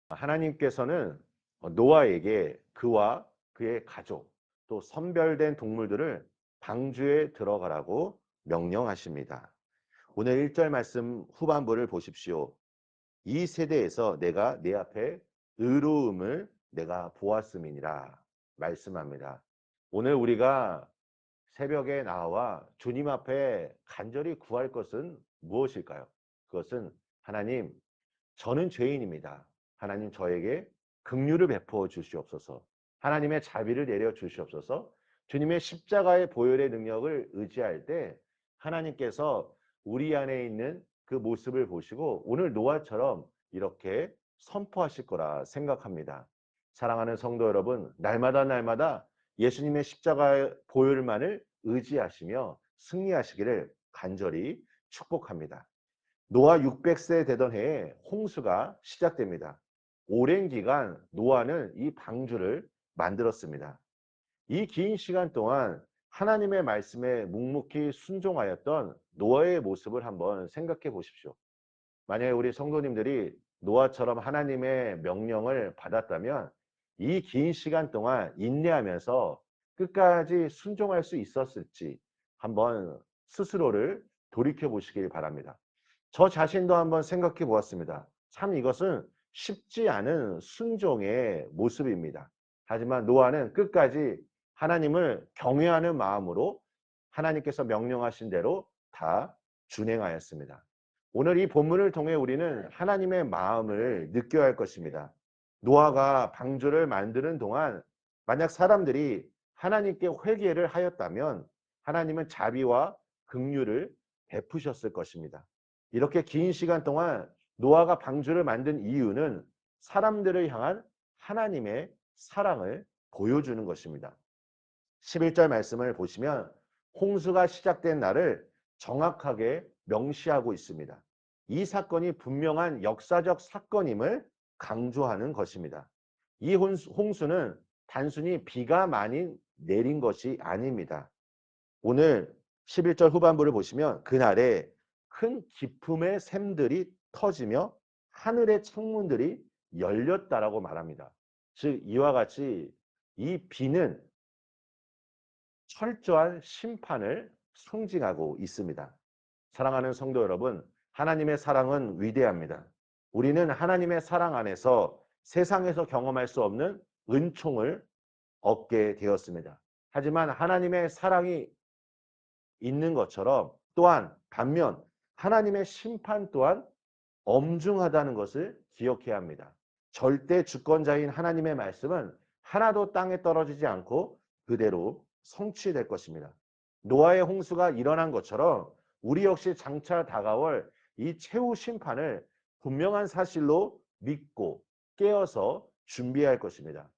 하나님께서는 노아에게 그와 그의 가족 또 선별된 동물들을 방주에 들어가라고 명령하십니다. 오늘 1절 말씀 후반부를 보십시오. 이 세대에서 내가 내 앞에 의로움을 내가 보았음이니라 말씀합니다. 오늘 우리가 새벽에 나와 주님 앞에 간절히 구할 것은 무엇일까요? 그것은 하나님, 저는 죄인입니다. 하나님 저에게 긍휼을 베푸어 주시옵소서. 하나님의 자비를 내려 주시옵소서. 주님의 십자가의 보혈의 능력을 의지할 때 하나님께서 우리 안에 있는 그 모습을 보시고 오늘 노아처럼 이렇게 선포하실 거라 생각합니다. 사랑하는 성도 여러분, 날마다 예수님의 십자가의 보혈만을 의지하시며 승리하시기를 간절히 축복합니다. 노아 600세 되던 해에 홍수가 시작됩니다. 오랜 기간 노아는 이 방주를 만들었습니다. 이 긴 시간 동안 하나님의 말씀에 묵묵히 순종하였던 노아의 모습을 한번 생각해 보십시오. 만약에 우리 성도님들이 노아처럼 하나님의 명령을 받았다면 이 긴 시간 동안 인내하면서 끝까지 순종할 수 있었을지 한번 스스로를 돌이켜 보시길 바랍니다. 저 자신도 한번 생각해 보았습니다. 참 이것은 쉽지 않은 순종의 모습입니다. 하지만 노아는 끝까지 하나님을 경외하는 마음으로 하나님께서 명령하신 대로 다 준행하였습니다. 오늘 이 본문을 통해 우리는 하나님의 마음을 느껴야 할 것입니다. 노아가 방주를 만드는 동안 만약 사람들이 하나님께 회개를 하였다면 하나님은 자비와 긍휼을 베푸셨을 것입니다. 이렇게 긴 시간 동안 노아가 방주를 만든 이유는 사람들을 향한 하나님의 사랑을 보여주는 것입니다. 11절 말씀을 보시면 홍수가 시작된 날을 정확하게 명시하고 있습니다. 이 사건이 분명한 역사적 사건임을 강조하는 것입니다. 이 홍수는 단순히 비가 많이 내린 것이 아닙니다. 오늘 11절 후반부를 보시면 그날에 큰 기품의 샘들이 터지며 하늘의 창문들이 열렸다라고 말합니다. 즉 이와 같이 이 비는 철저한 심판을 상징하고 있습니다. 사랑하는 성도 여러분, 하나님의 사랑은 위대합니다. 우리는 하나님의 사랑 안에서 세상에서 경험할 수 없는 은총을 얻게 되었습니다. 하지만 하나님의 사랑이 있는 것처럼 또한 반면 하나님의 심판 또한 엄중하다는 것을 기억해야 합니다. 절대 주권자인 하나님의 말씀은 하나도 땅에 떨어지지 않고 그대로 성취될 것입니다. 노아의 홍수가 일어난 것처럼 우리 역시 장차 다가올 이 최후 심판을 분명한 사실로 믿고 깨어서 준비해야 할 것입니다.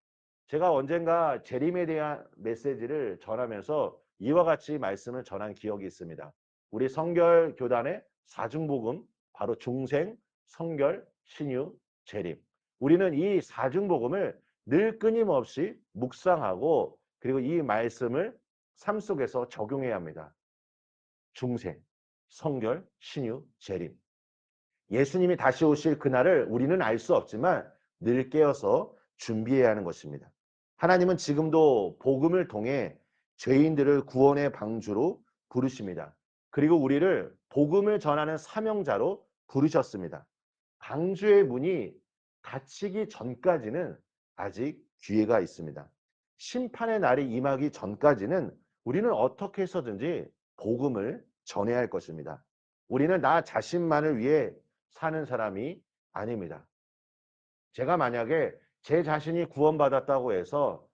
제가 언젠가 재림에 대한 메시지를 전하면서 이와 같이 말씀을 전한 기억이 있습니다. 우리 성결 교단의 사중복음, 바로 중생, 성결, 신유, 재림. 우리는 이 사중복음을 늘 끊임없이 묵상하고 그리고 이 말씀을 삶 속에서 적용해야 합니다. 중생, 성결, 신유, 재림. 예수님이 다시 오실 그날을 우리는 알 수 없지만 늘 깨어서 준비해야 하는 것입니다. 하나님은 지금도 복음을 통해 죄인들을 구원의 방주로 부르십니다. 그리고 우리를 복음을 전하는 사명자로 부르셨습니다. 방주의 문이 닫히기 전까지는 아직 기회가 있습니다. 심판의 날이 임하기 전까지는 우리는 어떻게 해서든지 복음을 전해야 할 것입니다. 우리는 나 자신만을 위해 사는 사람이 아닙니다. 제가 만약에 제 자신이 구원받았다고 해서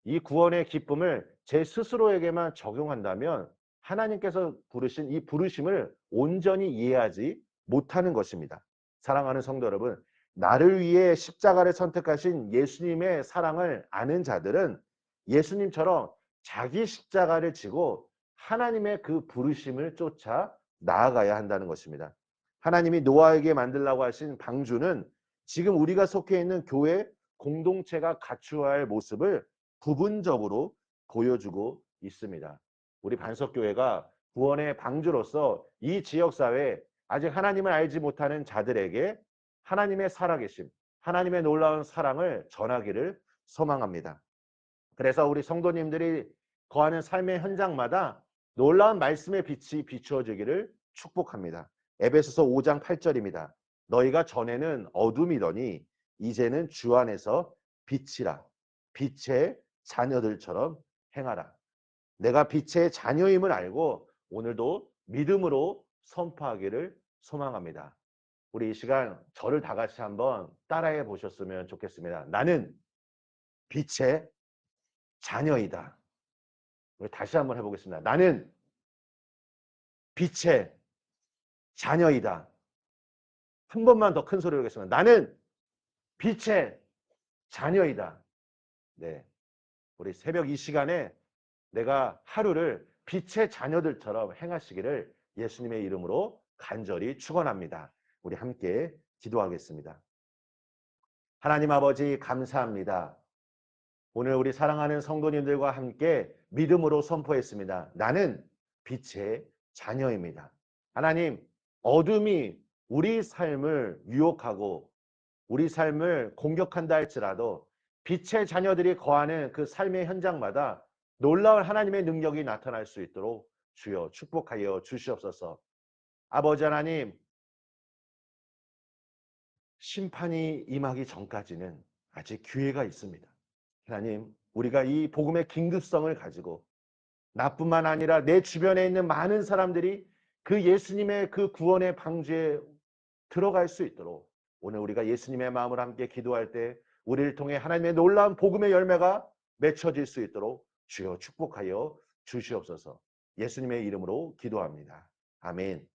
이 구원의 기쁨을 제 스스로에게만 적용한다면 하나님께서 부르신 이 부르심을 온전히 이해하지 못하는 것입니다. 사랑하는 성도 여러분, 나를 위해 십자가를 선택하신 예수님의 사랑을 아는 자들은 예수님처럼 자기 십자가를 지고 하나님의 그 부르심을 쫓아 나아가야 한다는 것입니다. 하나님이 노아에게 만들라고 하신 방주는 지금 우리가 속해 있는 교회 공동체가 갖추어야 할 모습을 부분적으로 보여주고 있습니다. 우리 반석교회가 구원의 방주로서 이 지역사회에 아직 하나님을 알지 못하는 자들에게 하나님의 살아계심, 하나님의 놀라운 사랑을 전하기를 소망합니다. 그래서 우리 성도님들이 거하는 삶의 현장마다 놀라운 말씀의 빛이 비추어지기를 축복합니다. 에베소서 5장 8절입니다. 너희가 전에는 어둠이더니 이제는 주 안에서 빛이라. 빛의 자녀들처럼 행하라. 내가 빛의 자녀임을 알고 오늘도 믿음으로 선포하기를 소망합니다. 우리 이 시간 저를 다 같이 한번 따라해 보셨으면 좋겠습니다. 나는 빛의 자녀이다. 우리 다시 한번 해보겠습니다. 나는 빛의 자녀이다. 한 번만 더 큰 소리로 하겠습니다. 나는 빛의 자녀이다. 네, 우리 새벽 이 시간에 내가 하루를 빛의 자녀들처럼 행하시기를 예수님의 이름으로 간절히 축원합니다. 우리 함께 기도하겠습니다. 하나님 아버지 감사합니다. 오늘 우리 사랑하는 성도님들과 함께 믿음으로 선포했습니다. 나는 빛의 자녀입니다. 하나님, 어둠이 우리 삶을 유혹하고 우리 삶을 공격한다 할지라도 빛의 자녀들이 거하는 그 삶의 현장마다 놀라운 하나님의 능력이 나타날 수 있도록 주여 축복하여 주시옵소서. 아버지 하나님, 심판이 임하기 전까지는 아직 기회가 있습니다. 하나님, 우리가 이 복음의 긴급성을 가지고 나뿐만 아니라 내 주변에 있는 많은 사람들이 그 예수님의 그 구원의 방주에 들어갈 수 있도록 오늘 우리가 예수님의 마음을 함께 기도할 때 우리를 통해 하나님의 놀라운 복음의 열매가 맺혀질 수 있도록 주여 축복하여 주시옵소서. 예수님의 이름으로 기도합니다. 아멘.